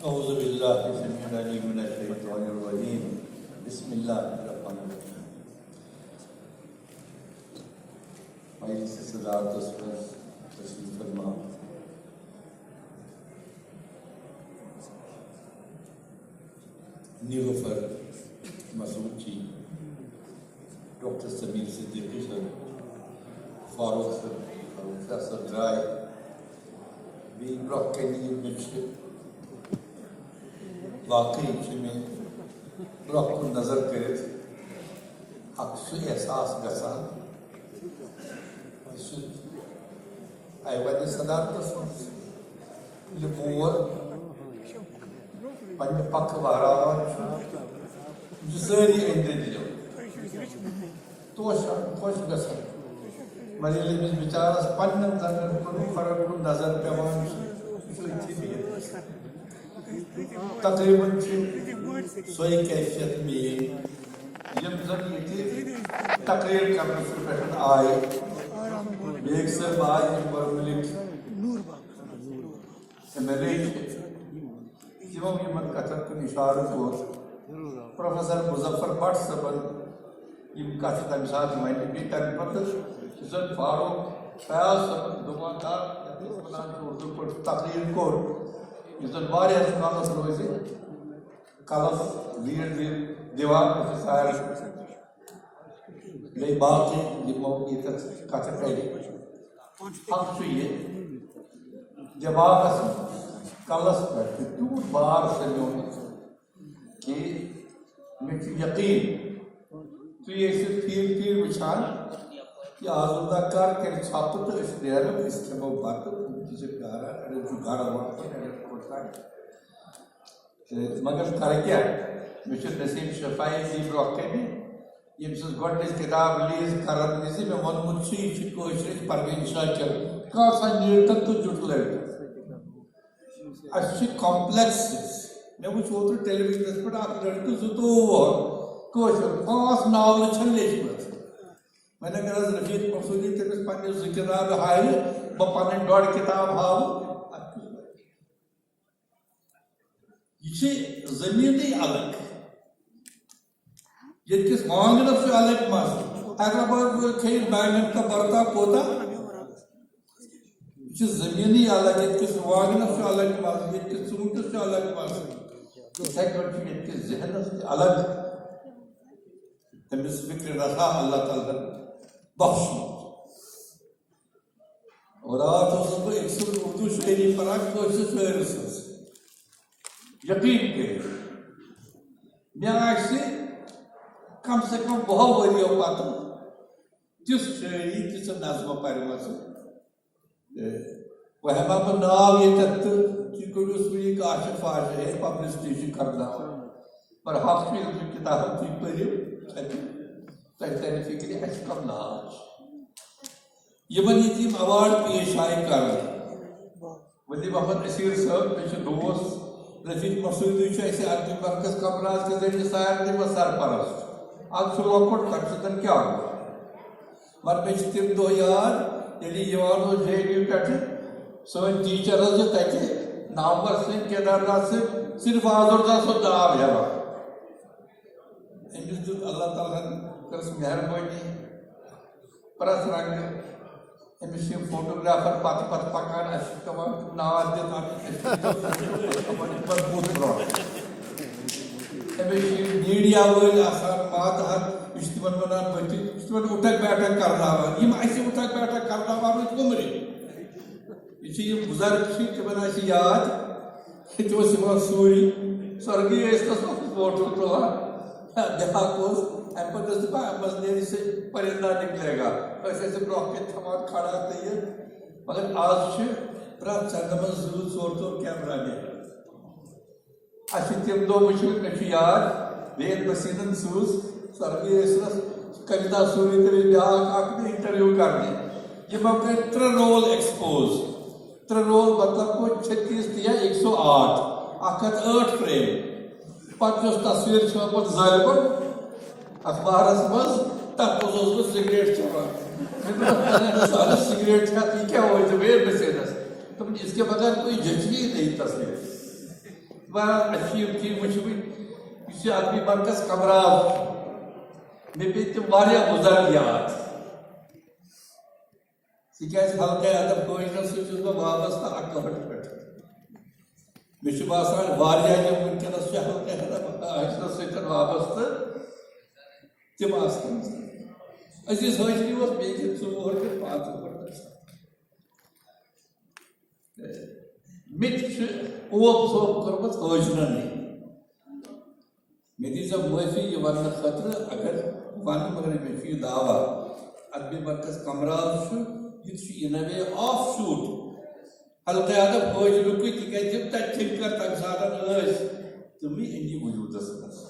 اعوذ باللہ السمیع العلیم من الشیطان الرجیم بسم اللہ الرحمن الرحیم مجلس صدارت پر تشریف فرما نیلوفر مسعود جی، ڈاکٹر سمیر صدیقی سر، فاروق سر، پروفیسر رائے بھی برق کے لیے واقعی میں برق کو نظر کرت اک سو احساس گژھان آئی ون صدارتس مز مول پنہ پکھ وہراوان ساری أنٛدۍ أنٛدۍ خۄش گژھان مگر ییٚلہِ أمِس بِچارس پننٮ۪ن زنٛگن کُن فرق کُن نظر پیوان تقریباً سوے کیفیت میل یم زن یہ تقریر کرنے پہ آئے بیگ صاحب آج ملک ایم ایل اے تمو یمن کتن کن اشارہ کور پروفیسر مظفر بٹ صاحبن یم کت تمہ سات ون بیٚیہِ تمہ پتہٕ زن فاروق فیاض صاحبن دکاندار اردو پٲٹھۍ تقریر کور یُس زن واریاہس کالس روزِ کلس لیٖڈ دِوان سارے بیٚیہِ باقٕے یِمو ییٚتٮ۪تھ کتھٕ کرِ حق چھُ یہِ دٮ۪ماغس کلس پٮ۪ٹھ چھُ تیوٗت بار سمیومُت کہِ مےٚ چھُ یقیٖن تُہۍ ٲسِو پھیٖرِ وٕچھان کہ آزودہ کر کر ژھۄپہٕ تہٕ أسۍ نیرو أسۍ کھٮ۪مو بتہٕ تِم تہِ چھِ پیاران اڑٮ۪ن چھُ گرٕ واتُن اڑٮ۪ن کوٚٹھۍ تہٕ مگر کرٕ کیٛاہ مےٚ چھُ نصیٖب شفایی جی برونٛہہ کنہِ ییٚمۍ سٕنٛز گۄڈنِچ کِتاب رِلیٖز کرن وِزِ مےٚ ووٚنمُت چھُ یہِ چھُ کٲشرِس پرویٖن شاکر کانٛہہ سا نیٖٹن تہٕ جُٹ لٔڑکہٕ اَسہِ چھِ کمپلیکسز مےٚ وٕچھ اوترٕ ٹیلی وِجنس پٮ۪ٹھ اکھ لڑکہٕ 22 وُہر کٲشُر 5 ناولہٕ چھےٚ لیچھمٕژ وۄنۍ اگر حظ رفیق مسعودی تٔمِس پننہِ 2 کِتابہٕ ہاوِ بہٕ پنٕنۍ 1.5 کِتاب ہاوٕ یہ چھِ زمیٖنٕے الگ ییٚتہِ کِس وانٛگنس چھُ الگ مزٕ حیدرآباد وٲلۍ کھیٚیِن بیگن کا برتا کوتاہ یہ چھِ زمیٖنٕے الگ ییٚتہِ کِس وانٛگنس چھُ الگ مزٕ ییٚتہِ کِس ژوٗنٛٹھِس چھُ الگ مزٕ یِتھَے کٔنۍ چھُ ییٚتہِ کِس ذہنس تہِ الگ تٔمِس فکرِ رسا اللہ تعالیٰ ہن بخشمُت اور راتھ اوسُس بہٕ أکۍ سُنٛد اردو شٲعری پران کٲشرِس شٲعرٕ سٕنٛز یقیٖن کٔرِتھ مےٚ آسہِ کم سے کم 10 ؤرِیو پتہٕ تِژھ شٲعری تِژھٕ نظمہٕ پرِمژٕ وۄنۍ ہٮ۪مہٕ ہا بہٕ ناو ییٚتٮ۪تھ تہٕ تُہۍ کٔرِو سُے کاشف واشف ہے پبلسٹی چھِ کرناوان پر حق چھُ ییٚلہِ تُہۍ کِتاب تُہۍ پٔرِو تۄہہِ ترِ فِکرِ اَسہِ کم ناو چھُ یِمن ییٚتہِ یِم ایواڈ پیش آیہِ کرنہٕ ولیم احمد نصیٖر صٲب مےٚ چھُ دوس رفیق مسعودی چھُ اَسہِ اربی مرکز کمراز کے ذٔریعہٕ سارنٕے منٛز سرپرست اکھ چھُ لۄکُٹ تَمہِ سۭتۍ کیٛاہ گوٚو مگر مےٚ چھِ تِم دۄہ یاد ییٚلہِ یہِ یِوان اوس JNU پٮ۪ٹھٕ سٲنۍ ٹیٖچر حظ چھِ تَتہِ نومبر سٕنٛدۍ کیدارناتھ سٕنٛدۍ صرف آزردہ سُنٛد ناو ہٮ۪وان أمِس دیُت اللہ تعالیٰ ہن کٔرٕس مہربٲنی پرٛٮ۪تھ رنٛگہٕ أمِس چھِ فوٹوگرافر پتہٕ پکان اَسہِ چھِ پٮ۪وان تِم نار دِتھ مضبوٗط برونٛہہ أمِس چھِ میٖڈیا وٲلۍ آسان ماتحت یہِ چھُ تِمن ونان بٔتھِ یہِ چھُ تِمن اُٹھک بیٹھک کرناوان یِم اَسہِ اُٹھک بیٹھک کرناوان ٲسۍ عُمرِ یہِ چھِ یِم بُزرگ چھِ تِمن آسہِ یاد ییٚتہِ اوس یِوان سورُے سۄرگی ٲسۍ تس فوٹو تُلان بیٛاکھ اوس اَمہِ پتہٕ ٲس دپان اَمہِ منٛز نیرِ سُہ پرندہ نکلے گا أسۍ ٲسۍ برونٛہہ کَنہِ تھاوان کھڑا تہٕ یہِ مگر آز چھِ پرٛٮ۪تھ چندٕ منٛز 2 ژور کیمرا نیران اَسہِ چھِ تِم دۄہ وٕچھمٕتۍ مےٚ چھُ یاد وید بسیٖنن سوٗز سۄرگی ٲسنس کَوِتا سوٗری تٔمِس بیٛاکھ اکھ اِنٹرویو کرنہِ یِمو کٔرۍ 3 رول ایٚکسپوز 3 رول مطلب گوٚو 36 یا 108 108 فریم پتہٕ یۄس تصویٖر چھِ آمُت ظٲلمن اخبارس منٛز تتھ منٛز اوسُس بہٕ سِگریٹ چٮ۪وان سِگریٹ کھٮ۪تھ یہِ کیٛاہ وٲتۍ وید بسیٖنس دوٚپُن اس کے بغیر کوئی جچ ہی نہیں تصویر اچھی چیز وچھمت یہ ادبی مرکز کمرال مے پے تم واریاہ بزرگ یاد تکیاز حلقہ ادب کٲشرس سۭتۍ چھُس بہٕ وابستہٕ اکہٕ پٮ۪ٹھ مےٚ چھُ باسان واریاہ یِم وٕنکیٚنس چھِ حلقہ ادب کٲشرس سۭتۍ وابستہٕ تِم آسن عزیز حٲجری اوس بیٚیہِ 4 تہِ 5 ؤری مےٚ تہِ چھُ اوپ ژوپ کوٚرمُت حٲجرنٕے مےٚ دیٖزیو معٲفی یہِ وننہٕ خٲطرٕ اگر ونہٕ مگر مےٚ چھُ یہِ دعوا ادبی مرکز کمرال چھُ یہِ چھُ اِن اے وے آف شوٗٹ حلقہ ادب حٲجرُکُے تِکیازِ یِم تتہِ ٹھِکر تمہِ ساتہٕ ٲسۍ تِمٕے أنی وجوٗدس منٛز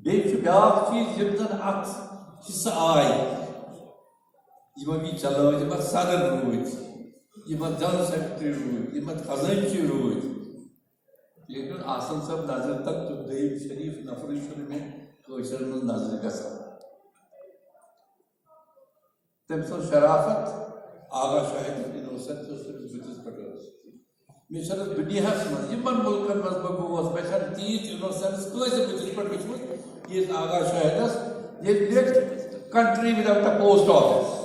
بیٚیہِ چھُ بیٛاکھ چیٖز یِم زن اتھ حصہٕ آیہِ یِمو یہِ چلٲو یِم اتھ صدر روٗدۍ یِم اتھ جنرل سیکرٹری روٗدۍ یِم اتھ خزٲنچی روٗدۍ لیکن آسن صٲب نظر تک تہٕ دوٚیِم شریٖف نفرٕے چھُنہٕ مےٚ کٲشرٮ۪ن منٛز نظرِ گژھان تٔمۍ سٕنٛز شرافت آغا شاہد اِنوسنٹ یۄس تٔمِس بٕتھِس پٮ۪ٹھ ٲس مےٚ چھنہٕ دُنیاہس منٛز یِمن مُلکن منٛز بہٕ گوس مےٚ چھنہٕ تیٖژ اِنوسنس کٲنٛسہِ بٕتھِس پٮ۪ٹھ وٕچھمٕژ یِژھ آغا شاہدس ییٚلہِ لیکھ کنٹری وداوٹ اے پوسٹ آفس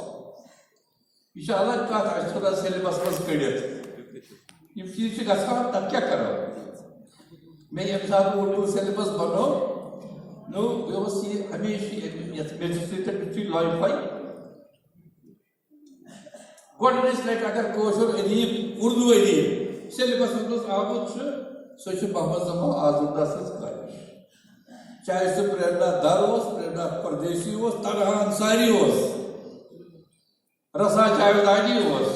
یہ الگ کتھ اَسہِ ژھُن اَتھ سیلبس منٛز کٔڑِتھ یِم چیٖز چھِ گژھان تتھ کیٛاہ کرو مےٚ ییٚمہِ ساتہٕ اردوٗ سیلبس بنوو مےٚ اوس یہِ ہمیشہِ یتھ میٚژِ سۭتۍ یُتھُے لۄنہِ پھے گۄڈنِچ لٹہِ اگر کٲشُر ادیٖب اردوٗ ادیٖب سیلبسس منٛز آمُت چھُ سۄ چھِ محمد زمان آزمدار سٕنٛز کٲشِر چاہے سُہ پریرنا در اوس پریرنا پردیسی اوس طلحہ انصاری اوس رسا جاویدانی اوس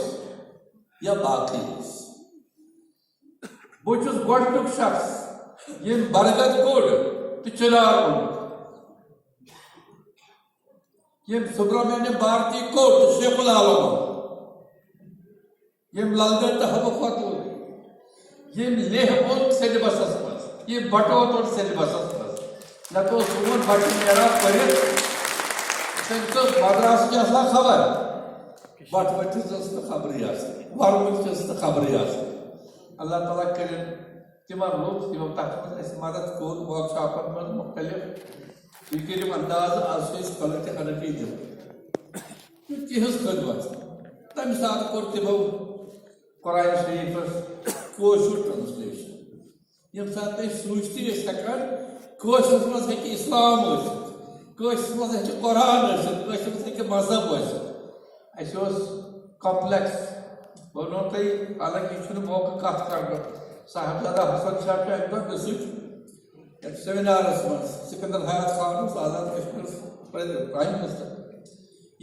یا باقٕے اوس بہٕ چھُس گۄڈنیُک شخص ییٚمۍ برگت کوٚڑ تہٕ چِنار اوٚن ییٚمۍ سُبرامنیم بھارتی کوٚڑ تہٕ شیخ العالم اوٚن ییٚمۍ لل دٮ۪د تہٕ حبہٕ فتح اوٚن ییٚمۍ لیہ اوٚن سیلبسس منٛز ییٚمۍ بٹوت اوٚن سیلبسس منٛز نتہٕ اوس سون بچہِ نیران پٔرِتھ تٔمِس ٲس مدراسٕچ آسان خبر بٹوٲتِس ٲس نہٕ خبرٕے آسان ورمٕچ ٲس نہٕ خبرٕے آسان اللہ تعالیٰ کٔرِنۍ تِمن لُطف یِمو تتھ منٛز اَسہِ مدد کوٚر ورک شاپن منٛز مختلف تُہۍ کٔرِو اندازٕ آز چھِ أسۍ خلق تہِ حنفی دِوان تِہنٛز خدمت تمہِ ساتہٕ کوٚر تِمو قرآنِ شریٖفس کٲشُر ٹرانسلیشن ییٚمہِ ساتہٕ أسۍ سوٗنٛچتھٕے ٲسۍ ہٮ۪کان کٲشرس منٛز ہیٚکہِ اسلام ٲسِتھ کٲشرس منٛز ہیٚکہِ قرآن ٲسِتھ کٲشرس منٛز ہیٚکہِ مذہب ٲسِتھ اَسہِ اوس کمپلیکس بہٕ ونو تۄہہِ حالانکہِ یہِ چھُنہٕ موقعہٕ کتھ کرنُک صاحبزادہ حسن شاہ چھُ اکہِ دۄہ مےٚ سۭتۍ یتھ سیمینارس منٛز سکندر حیات خان اوس آزاد کشمیٖرس پرٛایم منسٹر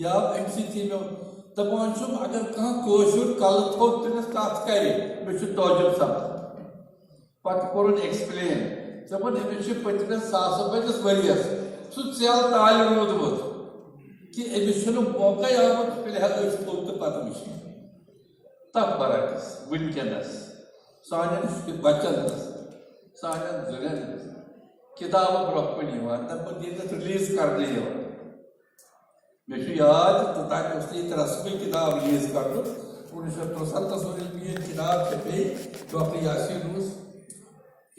یا امہِ سۭتۍ مےٚ دپان چھُم اگر کانٛہہ کٲشُر کلہٕ تھوٚد تٔمِس کتھ کرِ مےٚ چھُ تعجب سپدان پتہٕ کوٚرُن ایکسپلین دپان أمِس چھُ پٔتمِس 1995 ؤرۍیس سُہ ژٮ۪ل تالہِ روٗدمُت کہِ أمِس چھُنہٕ موقعے آمُت پِلہِ أچھ تھوٚد تہٕ پتہٕ وٕچھِنۍ تتھ برعکس وٕنکیٚنس سانٮ۪ن بچن منٛز سانٮ۪ن ذُرٮ۪ن منٛز کِتابہٕ برونٛہہ کُن یِوان دپان ییٚتٮ۪تھ رِلیٖز کرنہٕ یِوان مےٚ چھُ یاد توٚتانۍ اوس نہٕ ییٚتہِ رسمٕے کِتاب رِلیٖز کرنُک 1963 منٛز ییٚلہِ میٲنۍ کِتاب چھپے ڈاکٹر یاسیٖن اوس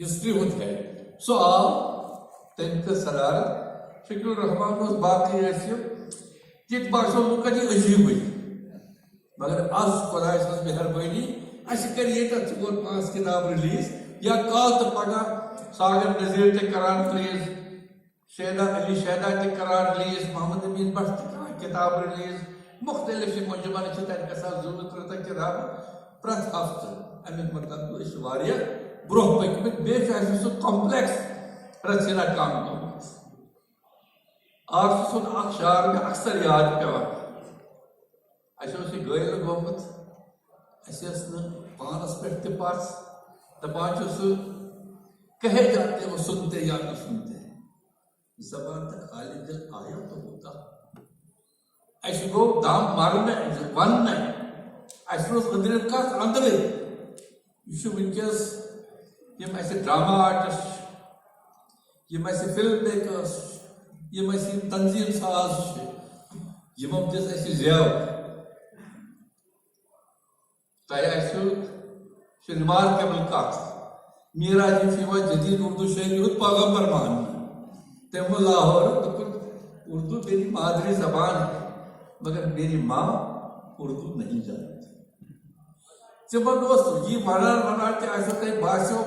ہسٹری ہُنٛد ہیڈ سُہ آو تٔمۍ تہِ صدارت شکیل الرحمان اوس باقٕے ٲسۍ یِم تِتہِ باسیو لُکن یہِ عجیٖبٕے مگر آز خۄداے سٕنٛز مہربٲنی اَسہِ کَرِ ییٚتٮ۪تھ 4-5 کِتاب رِلیٖز یا کالہٕ تہٕ پگہہ ساگر نذیٖر تہِ کران رِلیٖز شیدا علی شیدا تہِ کران رِلیٖز محمد امیٖن بٹ تہِ کران کِتاب رِلیٖز مختلف یِم مُنجمن چھِ تَتہِ گژھان 2-3 کِتابہٕ پرٛٮ۪تھ ہفتہٕ امیُک مطلب گوٚو أسۍ چھِ واریاہ برونٛہہ پٔکۍمٕتۍ بیٚیہِ چھُ اَسہِ سُہ کمپلیکس رژھیٖنا کم گوٚمُت آرٹس سُنٛد اکھ شعر مےٚ اکثر یاد پیٚوان اَسہِ اوس یہِ غٲلۍ گوٚمُت اَسہِ ٲس نہٕ پانس پٮ۪ٹھ تہِ پژھ دپان چھُ سُہ کہے جاتے وہ سنتے یا نہ سنتے زبان تک خالی دل آیا تو ہوتا اَسہِ گوٚو دم مرنہٕ وننَے اَسہِ روز أنٛدرِم کتھ انٛدرٕے یہِ چھُ وٕنکیٚس یِم اَسہِ ڈراما آرٹِسٹ چھِ یِم اَسہِ فلم میکٲرٕس چھِ یِم اَسہِ یِم تنظیٖم ساز چھِ یِمو دِژ اَسہِ زٮ۪و تۄہہِ آسِوٕ چھِ رِمارکیبل کتھ میرا جی جدید اردو شاعری پیغمبر مان تم لاہور اردو میری مادری زبان ہے مگر میری ماں اردو نہیں جانتی تمن یہ ونان تہ باسو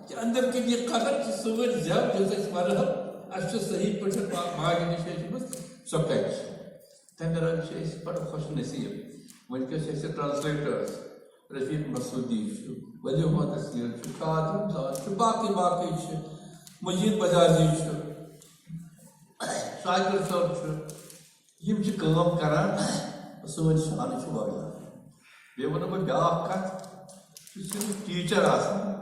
کہ اندر کن یہ قدر سر جب جس ون اس صحیح پہ ماجہ نش سو کچھ تمہ رنگ بڑا خوش نصیب ونکس ٹرانسلیٹرس رفیق مسعودی ولی محمد اسیر کاظم زان باقی باقی مجید بجازی شاکر صاحب یم کام کران سن شان واقع بیٚیہِ وَنہٕ بہٕ بیٛاکھ کَتھ یُس صرف ٹیٖچر آسان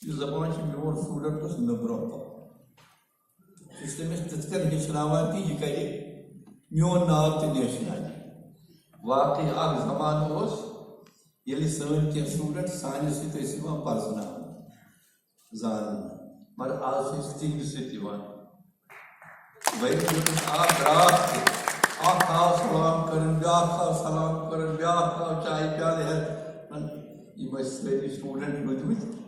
یہِ زبان چھِ میون سٹوٗڈنٛٹ گوٚژھ نہٕ برونٛہہ پَکُن یہِ چھُ تٔمِس تِتھ کٔنۍ ہیٚچھناوان کہِ یہِ کَرِ میون ناو تہِ نیشناوِ واقعی اکھ زمانہٕ اوس ییٚلہِ سٲنۍ کینٛہہ سٹوٗڈنٛٹ سانہِ سۭتۍ ٲسۍ یِوان پرزناونہٕ زاننہٕ مگر آز چھِ أسۍ تِہنٛدِ سۭتۍ یِوان وۄنۍ دیُتُکھ اکھ راتھ تہِ اکھ آو سلام کرن بیاکھ آو سلام کرن بیاکھ آو چائے پیالے ہٮ۪تھ یِم ٲسۍ سٲری سٹوٗڈنٛٹ روٗدمٕتۍ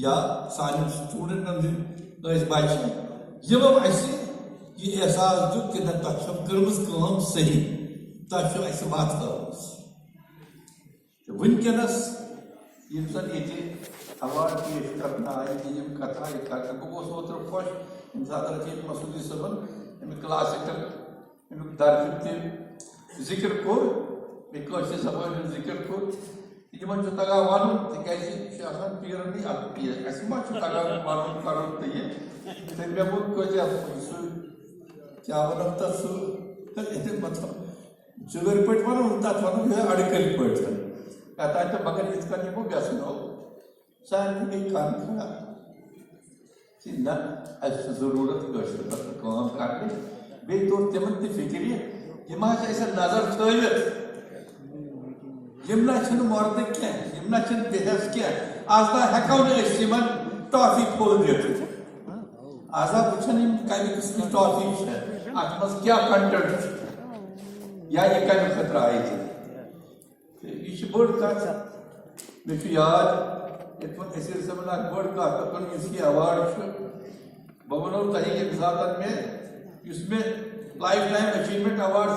یا سانٮ۪ن سٹوٗڈنٛٹن ہٕنٛدۍ ٲسۍ بچہِ یِمو اَسہِ یہِ احساس دیُت کہِ نہ تۄہہِ چھو کٔرمٕژ کٲم صحیح تۄہہِ چھو اَسہِ وَتھ ہٲومٕژ تہٕ وٕنکٮ۪نس یِم زن ییٚتہِ ایواڈ پیش کرنہٕ آیہِ تہٕ یِم کتھ آیہِ کرنہٕ بہٕ گوٚوُس اوترٕ خۄش ییٚمہِ ساتہٕ رفیق مسعودی صٲبن اَمہِ کلاسِکل امیُک درجُک تہِ ذِکر کوٚر بیٚیہِ کٲشِر زبٲنۍ ہُنٛد ذِکر کوٚر یِمن چھُ تگان وَنُن تِکیٛازِ یہِ چھُ آسان پیٖرنٕے اکھ پیٖر اَسہِ ما چھُ تگان وَنُن کرُن تہٕ یہِ تہٕ مےٚ ووٚن کۭتیاہ سُہ کیٛاہ وَنو تَتھ سُہ مطلب چٲرۍ پٲٹھۍ وَنو تَتھ وَنو یِہوٚے اَڑکٔلۍ پٲٹھۍ تَتہِ مگر یِتھ کٔنۍ یِمو گژھنو سارنٕے گٔے کَن خراب کہِ نہ اَسہِ چھُ ضروٗرت کٲشِر پٲٹھۍ کٲم کَرنٕچ بیٚیہِ توٚر تِمن تہِ فِکرِ یِم حظ چھِ اَسہِ نظر تھٲوِتھ یِم نہ چھِنہٕ مردٕ کینٛہہ یِم نہ چھِنہٕ بےٚحٮ۪س کینٛہہ آز نہ ہٮ۪کو نہٕ أسۍ یِمن ٹافی پھوٚل دِتھ آز وٕچھن یِم کَمہِ قٕسمٕچ ٹافی چھےٚ اَتھ منٛز کیٛاہ کنٹنٹ چھُ یا یہِ کَمہِ خٲطرٕ آیہِ تہٕ یہِ چھِ بٔڑ کَتھ مےٚ چھُ یاد یِتھ پٲٹھۍ أسۍ صٲبن اکھ بٔڑ کَتھ دَپان یُس یہِ ایواڈ چھُ بہٕ وَنو تۄہہِ ییٚمہِ ساتہٕ مےٚ یُس مےٚ لایف ٹایم أچیٖومٮ۪نٛٹ ایواڈ